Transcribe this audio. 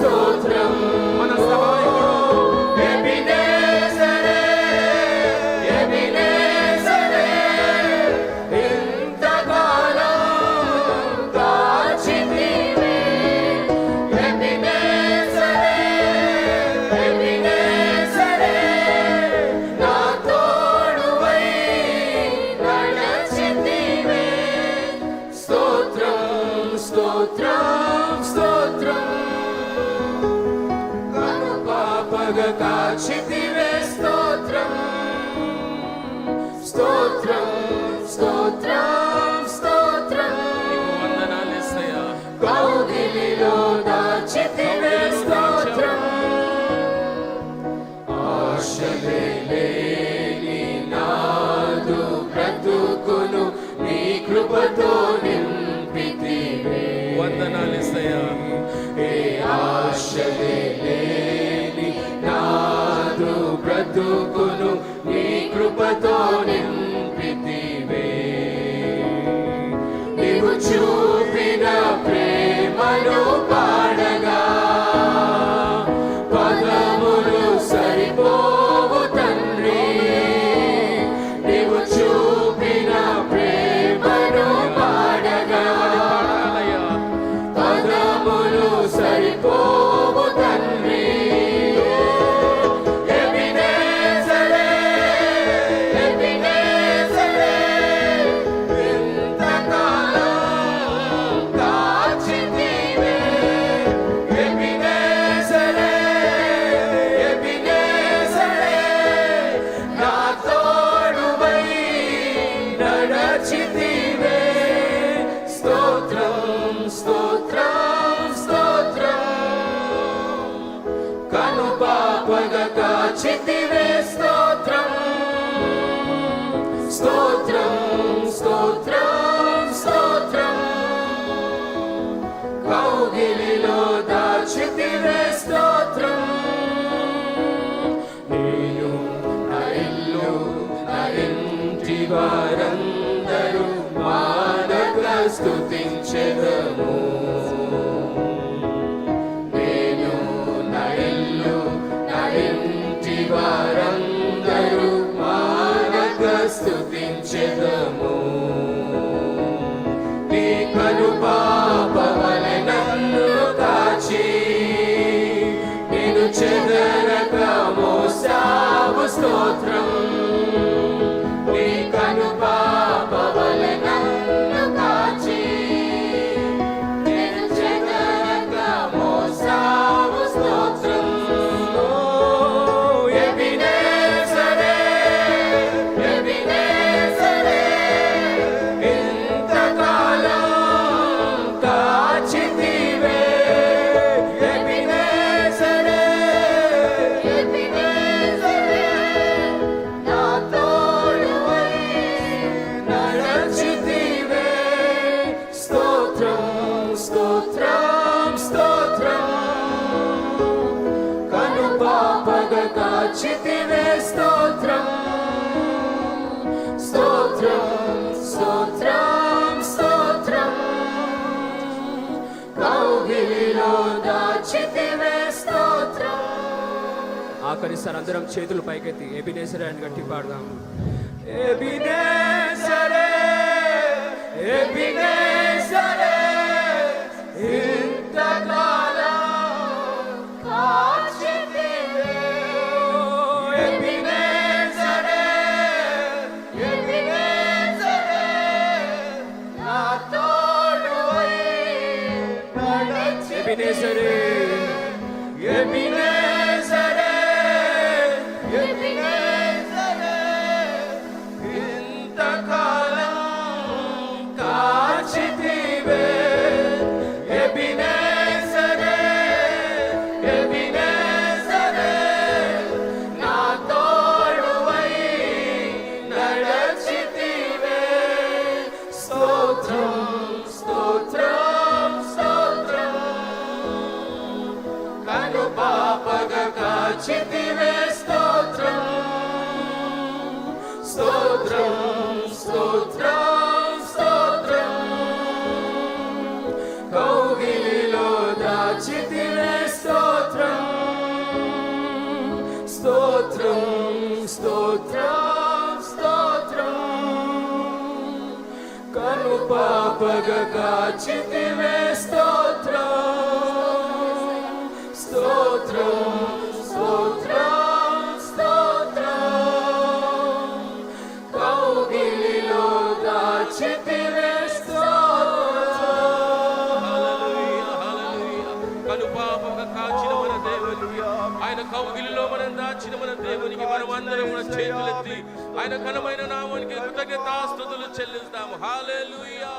స్తోత్రం. మన సహాయకుడు ఎబినేజరే, ఎబినేజరే, ఇంతకాలం కాచితివే. ఎబినేజరే, ఎబినేజరే, నా తోడువై నడచితివే. స్తోత్రం, స్తోత్రం, స్తోత్రం. కనుపాపగా కాచితివే. స్తోత్రం, స్తోత్రం, స్తోత్రం, స్తోత్రం. నీకు వందనాలు యేసయ్యా. కౌగిలిలో దాచితివే. స్తోత్రం. ఆశలే లేని నాదు బ్రతుకును నీ కృపతో నింపితివే. వందనాలు యేసయ్యా. ఏ ఆశలే లేని నాదు బ్రతుకును నీ కృపతో నింపితివే. నీవు చూపిన ప్రేమను పాడగా పదములు సరిపోవు తండ్రి. నీవు చూపిన ప్రేమను పాడగా పాడాలయ్యా. పదములు సరిపోవు తండ్రి. ఎబినేజరే, ఎబినేజరే, ఇంతకాలం కాచితివే. ఎబినేజరే, ఎబినేజరే, నా తోడువై నడచితివే. స్తోత్రం, స్తోత్రం, స్తోత్రం. కనుపాపగా కాచితివే. స్తోత్రం, స్తోత్రం, స్తోత్రం, స్తోత్రం. కౌగిలిలో దాచితివే. స్తోత్రం. నేను నా ఇల్లు నా ఇంటి వారందరూ మానగా స్తుతించెదము. నేను నా ఇల్లు నా ఇంటి వారందరూ మానగా స్తుతించెదము. నీ కనుపాపవలె నన్ను కాచి నేను చెదరక మోసావు. స్తోత్రం. నీ కనుపాపవలె నన్ను కాచి నేను చెదరక మోసావు. స్తోత్రం. ఎబినేజరే, ఎబినేజరే, ఇంతకాలం కాచితివే. ఎబినేజరే, ఎబినేజరే, నా తోడువై నడచితివే. స్తోత్రం, స్తోత్రం, స్తోత్రం. కనుపాపగా కాచితివే. స్తోత్రం, స్తోత్రం, స్తోత్రం, స్తోత్రం. కౌగిలిలో దాచితివే. స్తోత్రం. ఆఖరిసారి అందరం చేతులు పైకెత్తి ఎబినేజరే అని గట్టి పాడదాం. ఎబినేజరే, ఎబినేజరే, ఇంతకాలం కాచితివే. ఎబినేజరే, ఎబినేజరే, నా తోడువై నడచితివే. ఎబినేజరే, ఎబినేజరే, ఎబినేజరే, ఇంతకాలం కాచితివే. ఎబినేజరే, ఎబినేజరే, నా తోడువై నడచితివే. స్తోత్రం, స్తోత్రం, స్తోత్రం. కనుపాపగా కాచితివే. స్తోత్రం, స్తోత్రం, స్తోత్రం, స్తోత్రం. కౌగిలిలో దాచితివే. స్తోత్రం. పాపగా కాచితివే స్తోత్రం స్తోత్రం స్తోత్రం స్తోత్రం కౌగిలిలో దాచితివే కనుపాపగా కాచిన మన దేవుని, ఆయన కౌగిలిలో మనం దాచిన మన దేవునికి మనం అందరం మన చేతులెత్తి ఆయన ఘనమైన నామానికి కృతజ్ఞతాస్తుతులు చెల్లిస్తాము. హల్లెలూయా.